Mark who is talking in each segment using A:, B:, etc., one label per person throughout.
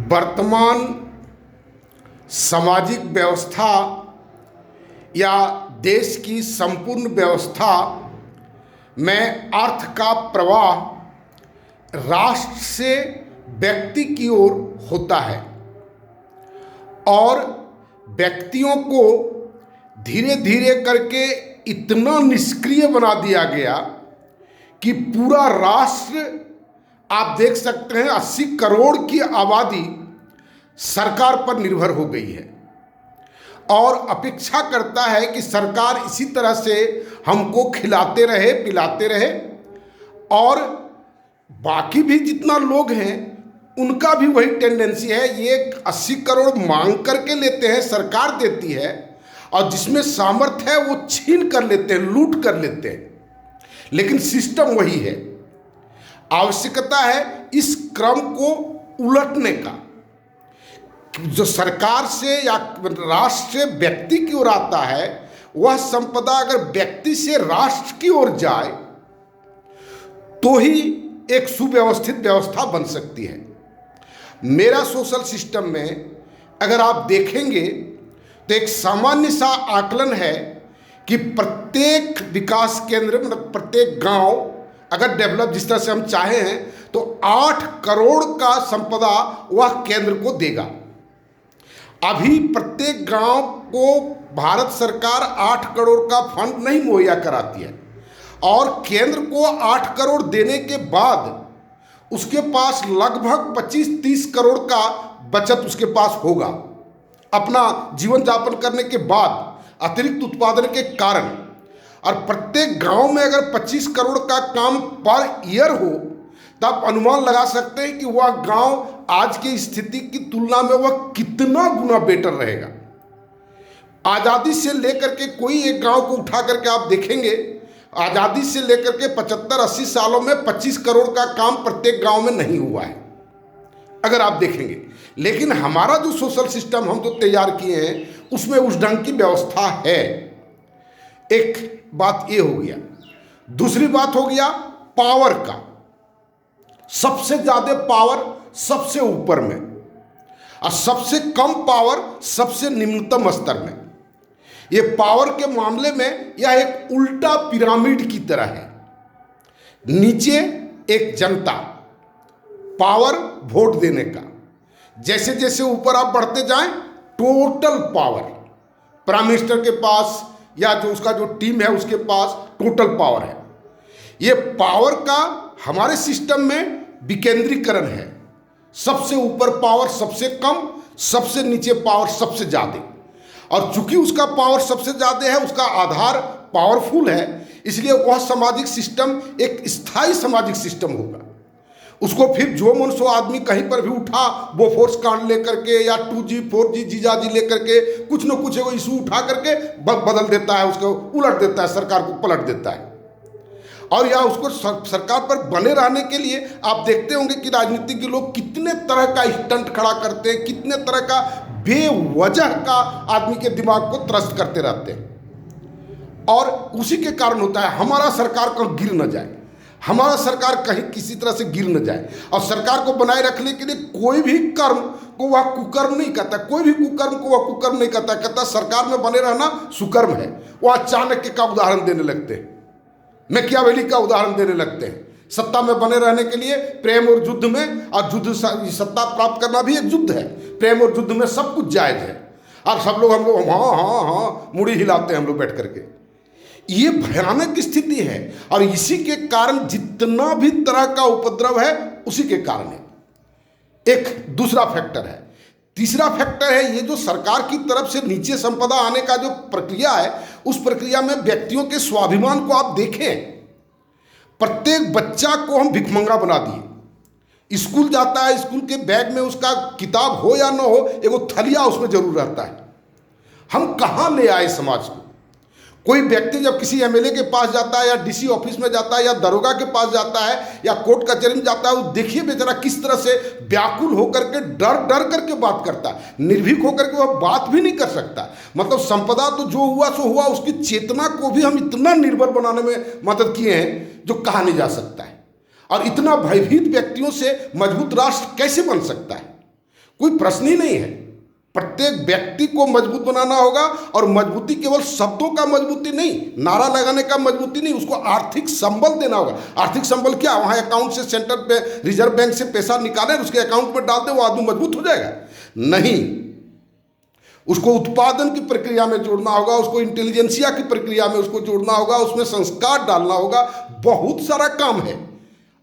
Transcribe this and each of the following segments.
A: वर्तमान सामाजिक व्यवस्था या देश की संपूर्ण व्यवस्था में अर्थ का प्रवाह राष्ट्र से व्यक्ति की ओर होता है और व्यक्तियों को धीरे धीरे करके इतना निष्क्रिय बना दिया गया कि पूरा राष्ट्र, आप देख सकते हैं 80 करोड़ की आबादी सरकार पर निर्भर हो गई है और अपेक्षा करता है कि सरकार इसी तरह से हमको खिलाते रहे, पिलाते रहे और बाकी भी जितना लोग हैं उनका भी वही टेंडेंसी है। ये 80 करोड़ मांग करके लेते हैं, सरकार देती है, और जिसमें सामर्थ्य है वो छीन कर लेते हैं, लूट कर लेते हैं, लेकिन सिस्टम वही है। आवश्यकता है इस क्रम को उलटने का। जो सरकार से या राष्ट्र से व्यक्ति की ओर आता है, वह संपदा अगर व्यक्ति से राष्ट्र की ओर जाए तो ही एक सुव्यवस्थित व्यवस्था बन सकती है। मेरा सोशल सिस्टम में अगर आप देखेंगे तो एक सामान्य सा आकलन है कि प्रत्येक विकास केंद्र, मतलब प्रत्येक गांव अगर डेवलप जिस तरह से हम चाहे हैं तो 8 करोड़ का संपदा वह केंद्र को देगा। अभी प्रत्येक गांव को भारत सरकार 8 करोड़ का फंड नहीं मुहैया कराती है और केंद्र को 8 करोड़ देने के बाद उसके पास लगभग 25-30 करोड़ का बचत उसके पास होगा अपना जीवन यापन करने के बाद अतिरिक्त उत्पादन के कारण। और प्रत्येक गांव में अगर 25 करोड़ का काम पर ईयर हो तब अनुमान लगा सकते हैं कि वह गांव आज की स्थिति की तुलना में वह कितना गुना बेटर रहेगा। आज़ादी से लेकर के कोई एक गांव को उठा करके आप देखेंगे, आज़ादी से लेकर के 75-80 सालों में 25 करोड़ का काम प्रत्येक गांव में नहीं हुआ है अगर आप देखेंगे। लेकिन हमारा जो सोशल सिस्टम हम जो तैयार किए हैं उसमें उस ढंग की व्यवस्था है। एक बात ये हो गया। दूसरी बात हो गया पावर का। सबसे ज्यादा पावर सबसे ऊपर में और सबसे कम पावर सबसे निम्नतम स्तर में। ये पावर के मामले में यह एक उल्टा पिरामिड की तरह है। नीचे एक जनता, पावर वोट देने का, जैसे जैसे ऊपर आप बढ़ते जाएं टोटल पावर प्राइम मिनिस्टर के पास या जो उसका जो टीम है उसके पास टोटल पावर है। ये पावर का हमारे सिस्टम में विकेंद्रीकरण है। सबसे ऊपर पावर सबसे कम, सबसे नीचे पावर सबसे ज़्यादा। और चूंकि उसका पावर सबसे ज़्यादा है, उसका आधार पावरफुल है, इसलिए वह सामाजिक सिस्टम एक स्थायी सामाजिक सिस्टम होगा। उसको फिर जो मन सो आदमी कहीं पर भी उठा वो फोर्स कांड लेकर के या 2G 4G जीजाजी लेकर के कुछ न कुछ वो इशू उठा करके बदल देता है, उसको उलट देता है, सरकार को पलट देता है। और या उसको सरकार पर बने रहने के लिए आप देखते होंगे कि राजनीतिक लोग कितने तरह का स्टंट खड़ा करते हैं, कितने तरह का बेवजह का आदमी के दिमाग को त्रस्त करते रहते हैं। और उसी के कारण होता है हमारा सरकार को गिर न जाए, हमारा सरकार कहीं किसी तरह से गिर न जाए। और सरकार को बनाए रखने के लिए कोई भी कर्म को वह कुकर्म नहीं कहता, कोई भी कुकर्म को वह कुकर्म नहीं कहता, कहता सरकार में बने रहना सुकर्म है। वह चाणक्य का उदाहरण देने लगते हैं, मैकियावेली का उदाहरण देने लगते हैं। सत्ता में बने रहने के लिए प्रेम और युद्ध में, और युद्ध सत्ता प्राप्त करना भी एक युद्ध है, प्रेम और युद्ध में सब कुछ जायज है। और सब लोग हम लोग हाँ हाँ हाँ मुड़ी हिलाते हैं हम लोग बैठ करके। ये भयानक स्थिति है और इसी के कारण जितना भी तरह का उपद्रव है उसी के कारण है। एक दूसरा फैक्टर है। तीसरा फैक्टर है ये जो सरकार की तरफ से नीचे संपदा आने का जो प्रक्रिया है, उस प्रक्रिया में व्यक्तियों के स्वाभिमान को आप देखें। प्रत्येक बच्चा को हम भिखमंगा बना दिए। स्कूल जाता है, स्कूल के बैग में उसका किताब हो या ना हो, एगो थलिया उसमें जरूर रहता है। हम कहाँ ले आए समाज को? कोई व्यक्ति जब किसी एमएलए के पास जाता है या डीसी ऑफिस में जाता है या दरोगा के पास जाता है या कोर्ट कचहरी में जाता है, वो देखिए बेचारा किस तरह से व्याकुल होकर के डर डर करके बात करता है। निर्भीक होकर के वह बात भी नहीं कर सकता। मतलब संपदा तो जो हुआ सो हुआ, उसकी चेतना को भी हम इतना निर्भर बनाने में मदद किए हैं जो कहा नहीं जा सकता है। और इतना भयभीत व्यक्तियों से मजबूत राष्ट्र कैसे बन सकता है? कोई प्रश्न ही नहीं है। प्रत्येक व्यक्ति को मजबूत बनाना होगा, और मजबूती केवल शब्दों का मजबूती नहीं, नारा लगाने का मजबूती नहीं, उसको आर्थिक संबल देना होगा। आर्थिक संबल क्या? वहाँ अकाउंट से सेंट्रल पे रिजर्व बैंक से पैसा निकाले, उसके अकाउंट में डाल दे, वो आदमी मजबूत हो जाएगा? नहीं, उसको उत्पादन की प्रक्रिया में जोड़ना होगा, उसको इंटेलिजेंसिया की प्रक्रिया में उसको जोड़ना होगा, उसमें संस्कार डालना होगा। बहुत सारा काम है।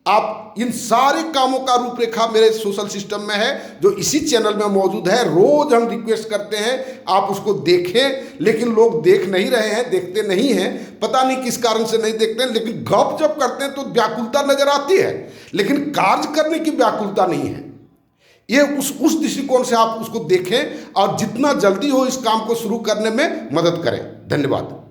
A: आप इन सारे कामों का रूपरेखा मेरे सोशल सिस्टम में है, जो इसी चैनल में मौजूद है। रोज हम रिक्वेस्ट करते हैं आप उसको देखें, लेकिन लोग देख नहीं रहे हैं, देखते नहीं हैं। पता नहीं किस कारण से नहीं देखते हैं, लेकिन गप जब करते हैं तो व्याकुलता नजर आती है, लेकिन कार्य करने की व्याकुलता नहीं है। ये उस दृष्टिकोण से आप उसको देखें और जितना जल्दी हो इस काम को शुरू करने में मदद करें। धन्यवाद।